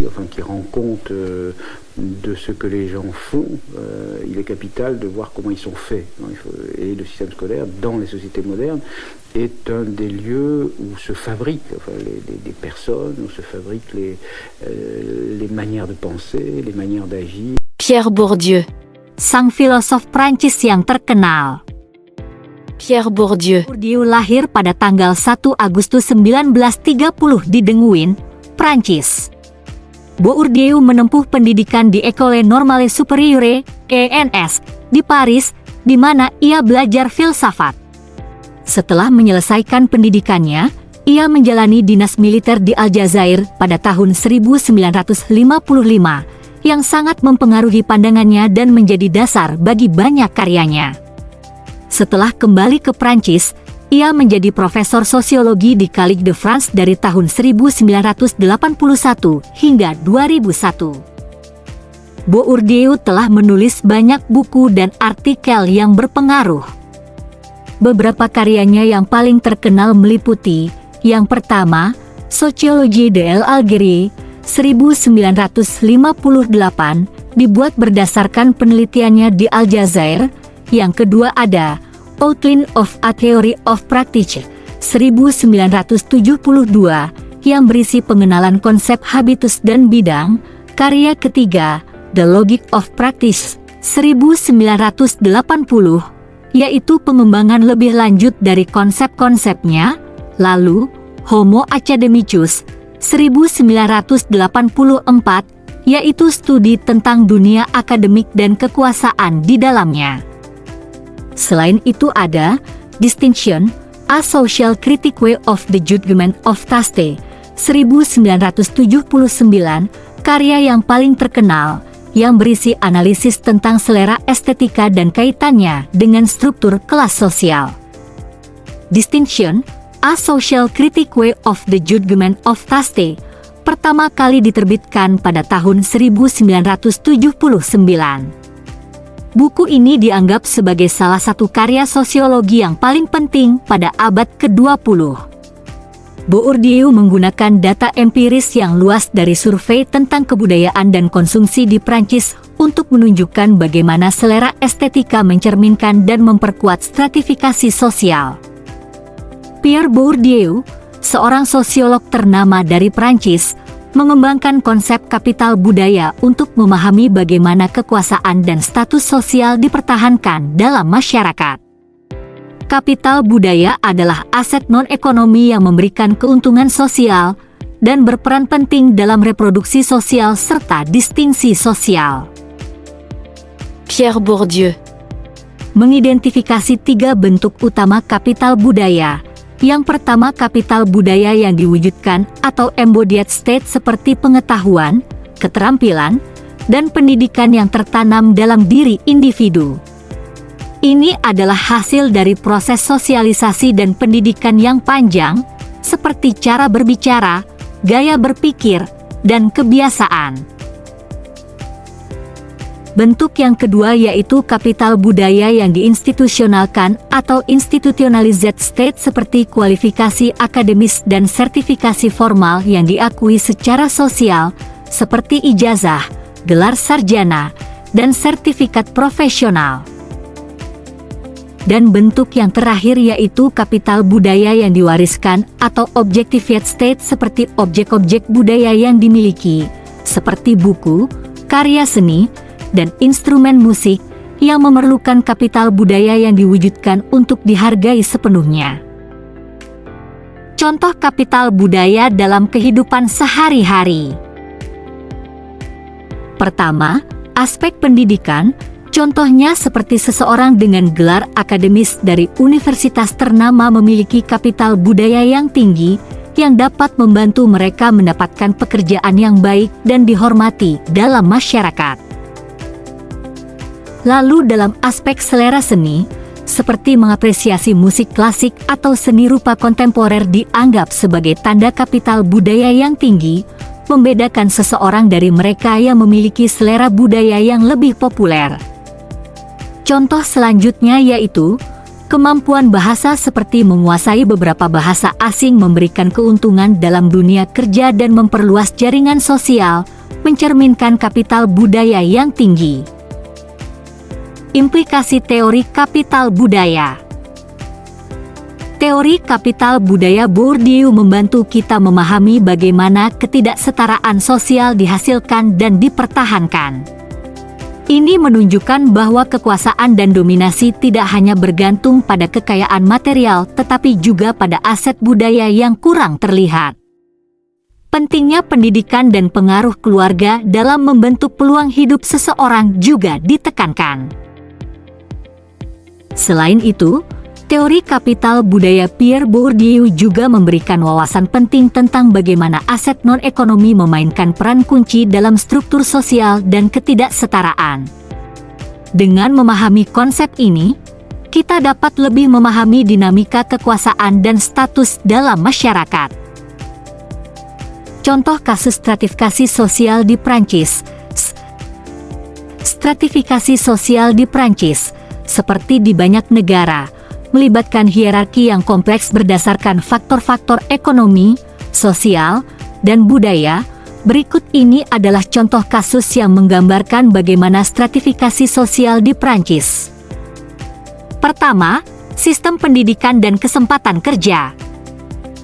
Enfin, qui rend compte de ce que les gens font, il est capital de voir comment ils sont faits. Et le système scolaire, dans les sociétés modernes, est un des lieux où se fabriquent des personnes, où se fabriquent les manières de penser, les manières d'agir. Pierre Bourdieu, sang filosof Prancis yang terkenal. Pierre Bourdieu lahir pada tanggal 1 Agustus 1930 di Denguin, Prancis. Bourdieu menempuh pendidikan di École Normale Supérieure, ENS, di Paris, di mana ia belajar filsafat. Setelah menyelesaikan pendidikannya, ia menjalani dinas militer di Aljazair pada tahun 1955, yang sangat mempengaruhi pandangannya dan menjadi dasar bagi banyak karyanya. Setelah kembali ke Prancis, ia menjadi profesor sosiologi di Collège de France dari tahun 1981 hingga 2001. Bourdieu telah menulis banyak buku dan artikel yang berpengaruh. Beberapa karyanya yang paling terkenal meliputi, yang pertama, Sociologie de l'Algérie, 1958, dibuat berdasarkan penelitiannya di Aljazair. Yang kedua ada Outline of a Theory of Practice, 1972, yang berisi pengenalan konsep habitus dan bidang. Karya ketiga, The Logic of Practice, 1980, yaitu pengembangan lebih lanjut dari konsep-konsepnya. Lalu, Homo Academicus, 1984, yaitu studi tentang dunia akademik dan kekuasaan di dalamnya. Selain itu ada Distinction, A Social Critique of the Judgment of Taste, 1979, karya yang paling terkenal, yang berisi analisis tentang selera estetika dan kaitannya dengan struktur kelas sosial. Distinction, A Social Critique of the Judgment of Taste, pertama kali diterbitkan pada tahun 1979. Buku ini dianggap sebagai salah satu karya sosiologi yang paling penting pada abad ke-20. Bourdieu menggunakan data empiris yang luas dari survei tentang kebudayaan dan konsumsi di Prancis untuk menunjukkan bagaimana selera estetika mencerminkan dan memperkuat stratifikasi sosial. Pierre Bourdieu, seorang sosiolog ternama dari Prancis, mengembangkan konsep kapital budaya untuk memahami bagaimana kekuasaan dan status sosial dipertahankan dalam masyarakat. Kapital budaya adalah aset non-ekonomi yang memberikan keuntungan sosial dan berperan penting dalam reproduksi sosial serta distingsi sosial. Pierre Bourdieu mengidentifikasi 3 bentuk utama kapital budaya. Yang pertama, kapital budaya yang diwujudkan atau embodied state seperti pengetahuan, keterampilan, dan pendidikan yang tertanam dalam diri individu. Ini adalah hasil dari proses sosialisasi dan pendidikan yang panjang, seperti cara berbicara, gaya berpikir, dan kebiasaan. Bentuk yang kedua yaitu kapital budaya yang diinstitusionalkan atau institutionalized state seperti kualifikasi akademis dan sertifikasi formal yang diakui secara sosial, seperti ijazah, gelar sarjana, dan sertifikat profesional. Dan bentuk yang terakhir yaitu kapital budaya yang diwariskan atau objectified state seperti objek-objek budaya yang dimiliki, seperti buku, karya seni, dan instrumen musik yang memerlukan kapital budaya yang diwujudkan untuk dihargai sepenuhnya. Contoh kapital budaya dalam kehidupan sehari-hari. Pertama, aspek pendidikan, contohnya seperti seseorang dengan gelar akademis dari universitas ternama memiliki kapital budaya yang tinggi, yang dapat membantu mereka mendapatkan pekerjaan yang baik dan dihormati dalam masyarakat. Lalu dalam aspek selera seni, seperti mengapresiasi musik klasik atau seni rupa kontemporer dianggap sebagai tanda kapital budaya yang tinggi, membedakan seseorang dari mereka yang memiliki selera budaya yang lebih populer. Contoh selanjutnya yaitu kemampuan bahasa seperti menguasai beberapa bahasa asing memberikan keuntungan dalam dunia kerja dan memperluas jaringan sosial, mencerminkan kapital budaya yang tinggi. Implikasi teori kapital budaya. Teori kapital budaya Bourdieu membantu kita memahami bagaimana ketidaksetaraan sosial dihasilkan dan dipertahankan. Ini menunjukkan bahwa kekuasaan dan dominasi tidak hanya bergantung pada kekayaan material tetapi juga pada aset budaya yang kurang terlihat. Pentingnya pendidikan dan pengaruh keluarga dalam membentuk peluang hidup seseorang juga ditekankan. Selain itu, teori kapital budaya Pierre Bourdieu juga memberikan wawasan penting tentang bagaimana aset non-ekonomi memainkan peran kunci dalam struktur sosial dan ketidaksetaraan. Dengan memahami konsep ini, kita dapat lebih memahami dinamika kekuasaan dan status dalam masyarakat. Contoh kasus stratifikasi sosial di Prancis. Stratifikasi sosial di Prancis, seperti di banyak negara, melibatkan hierarki yang kompleks berdasarkan faktor-faktor ekonomi, sosial, dan budaya. Berikut ini adalah contoh kasus yang menggambarkan bagaimana stratifikasi sosial di Prancis. Pertama, sistem pendidikan dan kesempatan kerja.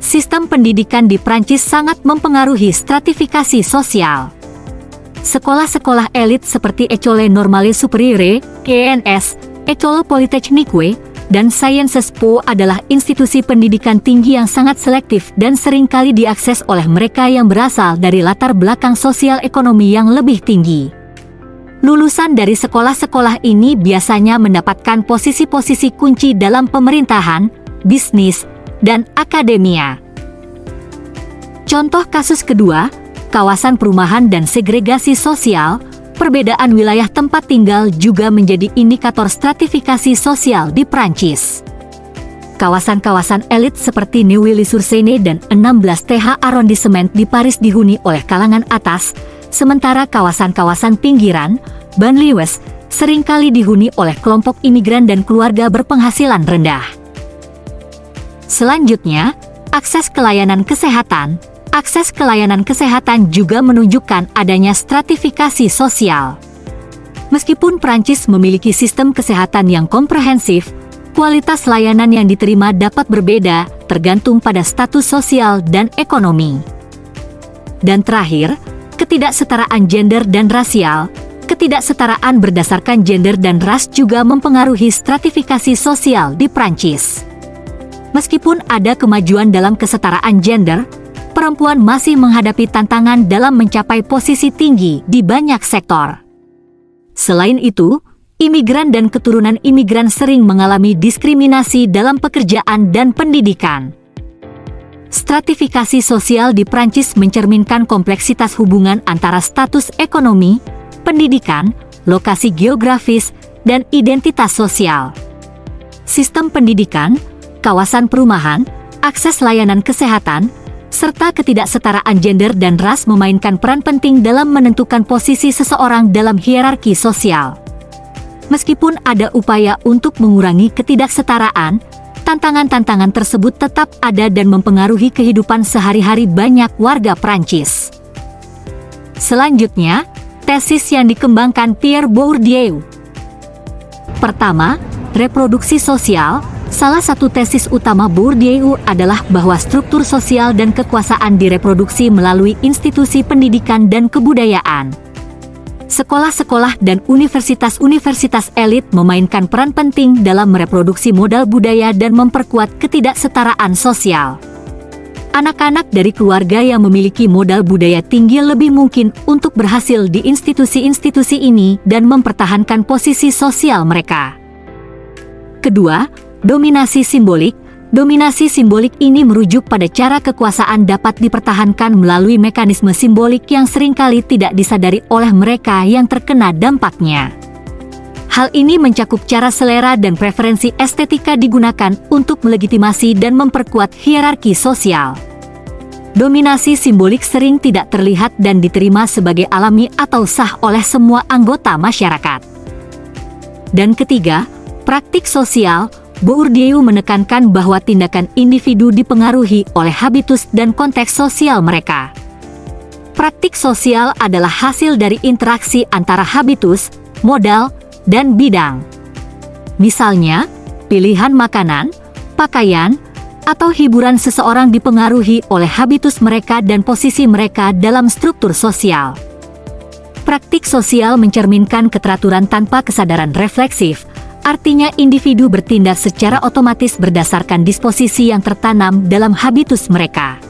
Sistem pendidikan di Prancis sangat mempengaruhi stratifikasi sosial. Sekolah-sekolah elit seperti École Normale Supérieure, ENS, École Polytechnique, dan Sciences Po adalah institusi pendidikan tinggi yang sangat selektif dan seringkali diakses oleh mereka yang berasal dari latar belakang sosial ekonomi yang lebih tinggi. Lulusan dari sekolah-sekolah ini biasanya mendapatkan posisi-posisi kunci dalam pemerintahan, bisnis, dan akademia. Contoh kasus kedua, kawasan perumahan dan segregasi sosial. Perbedaan wilayah tempat tinggal juga menjadi indikator stratifikasi sosial di Prancis. Kawasan-kawasan elit seperti Neuilly-sur-Seine dan 16th arrondissement di Paris dihuni oleh kalangan atas, sementara kawasan-kawasan pinggiran, banlieues, seringkali dihuni oleh kelompok imigran dan keluarga berpenghasilan rendah. Selanjutnya, akses ke layanan kesehatan. Akses ke layanan kesehatan juga menunjukkan adanya stratifikasi sosial. Meskipun Prancis memiliki sistem kesehatan yang komprehensif, kualitas layanan yang diterima dapat berbeda tergantung pada status sosial dan ekonomi. Dan terakhir, ketidaksetaraan gender dan rasial. Ketidaksetaraan berdasarkan gender dan ras juga mempengaruhi stratifikasi sosial di Prancis. Meskipun ada kemajuan dalam kesetaraan gender, perempuan masih menghadapi tantangan dalam mencapai posisi tinggi di banyak sektor. Selain itu, imigran dan keturunan imigran sering mengalami diskriminasi dalam pekerjaan dan pendidikan. Stratifikasi sosial di Prancis mencerminkan kompleksitas hubungan antara status ekonomi, pendidikan, lokasi geografis, dan identitas sosial. Sistem pendidikan, kawasan perumahan, akses layanan kesehatan, serta ketidaksetaraan gender dan ras memainkan peran penting dalam menentukan posisi seseorang dalam hierarki sosial. Meskipun ada upaya untuk mengurangi ketidaksetaraan, tantangan-tantangan tersebut tetap ada dan mempengaruhi kehidupan sehari-hari banyak warga Prancis. Selanjutnya, tesis yang dikembangkan Pierre Bourdieu. Pertama, reproduksi sosial. Salah satu tesis utama Bourdieu adalah bahwa struktur sosial dan kekuasaan direproduksi melalui institusi pendidikan dan kebudayaan. Sekolah-sekolah dan universitas-universitas elit memainkan peran penting dalam mereproduksi modal budaya dan memperkuat ketidaksetaraan sosial. Anak-anak dari keluarga yang memiliki modal budaya tinggi lebih mungkin untuk berhasil di institusi-institusi ini dan mempertahankan posisi sosial mereka. Kedua, dominasi simbolik. Dominasi simbolik ini merujuk pada cara kekuasaan dapat dipertahankan melalui mekanisme simbolik yang seringkali tidak disadari oleh mereka yang terkena dampaknya. Hal ini mencakup cara selera dan preferensi estetika digunakan untuk melegitimasi dan memperkuat hierarki sosial. Dominasi simbolik sering tidak terlihat dan diterima sebagai alami atau sah oleh semua anggota masyarakat. Dan ketiga, praktik sosial. Bourdieu menekankan bahwa tindakan individu dipengaruhi oleh habitus dan konteks sosial mereka. Praktik sosial adalah hasil dari interaksi antara habitus, modal, dan bidang. Misalnya, pilihan makanan, pakaian, atau hiburan seseorang dipengaruhi oleh habitus mereka dan posisi mereka dalam struktur sosial. Praktik sosial mencerminkan keteraturan tanpa kesadaran refleksif, artinya individu bertindak secara otomatis berdasarkan disposisi yang tertanam dalam habitus mereka.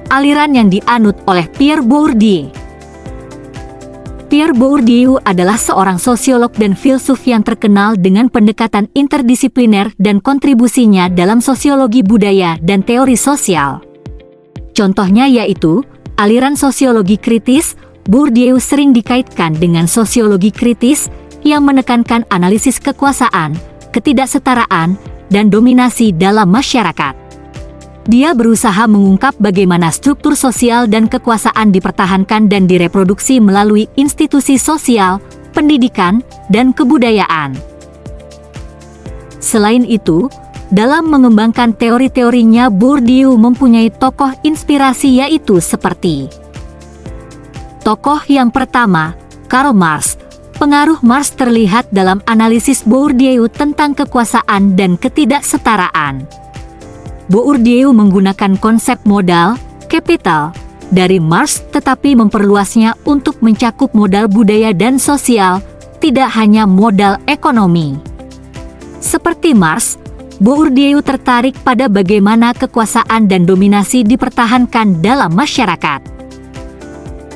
Aliran yang dianut oleh Pierre Bourdieu. Pierre Bourdieu adalah seorang sosiolog dan filsuf yang terkenal dengan pendekatan interdisipliner dan kontribusinya dalam sosiologi budaya dan teori sosial. Contohnya yaitu aliran sosiologi kritis. Bourdieu sering dikaitkan dengan sosiologi kritis yang menekankan analisis kekuasaan, ketidaksetaraan, dan dominasi dalam masyarakat. Dia berusaha mengungkap bagaimana struktur sosial dan kekuasaan dipertahankan dan direproduksi melalui institusi sosial, pendidikan, dan kebudayaan. Selain itu, dalam mengembangkan teori-teorinya, Bourdieu mempunyai tokoh inspirasi yaitu seperti tokoh yang pertama, Karl Marx. Pengaruh Marx terlihat dalam analisis Bourdieu tentang kekuasaan dan ketidaksetaraan. Bourdieu menggunakan konsep modal, capital, dari Marx tetapi memperluasnya untuk mencakup modal budaya dan sosial, tidak hanya modal ekonomi. Seperti Marx, Bourdieu tertarik pada bagaimana kekuasaan dan dominasi dipertahankan dalam masyarakat.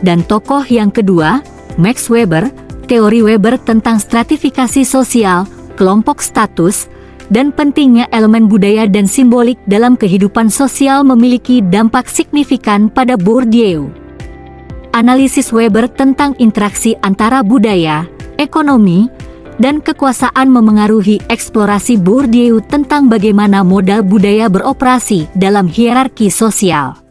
Dan tokoh yang kedua, Max Weber, teori Weber tentang stratifikasi sosial, kelompok status, dan pentingnya elemen budaya dan simbolik dalam kehidupan sosial memiliki dampak signifikan pada Bourdieu. Analisis Weber tentang interaksi antara budaya, ekonomi, dan kekuasaan memengaruhi eksplorasi Bourdieu tentang bagaimana modal budaya beroperasi dalam hierarki sosial.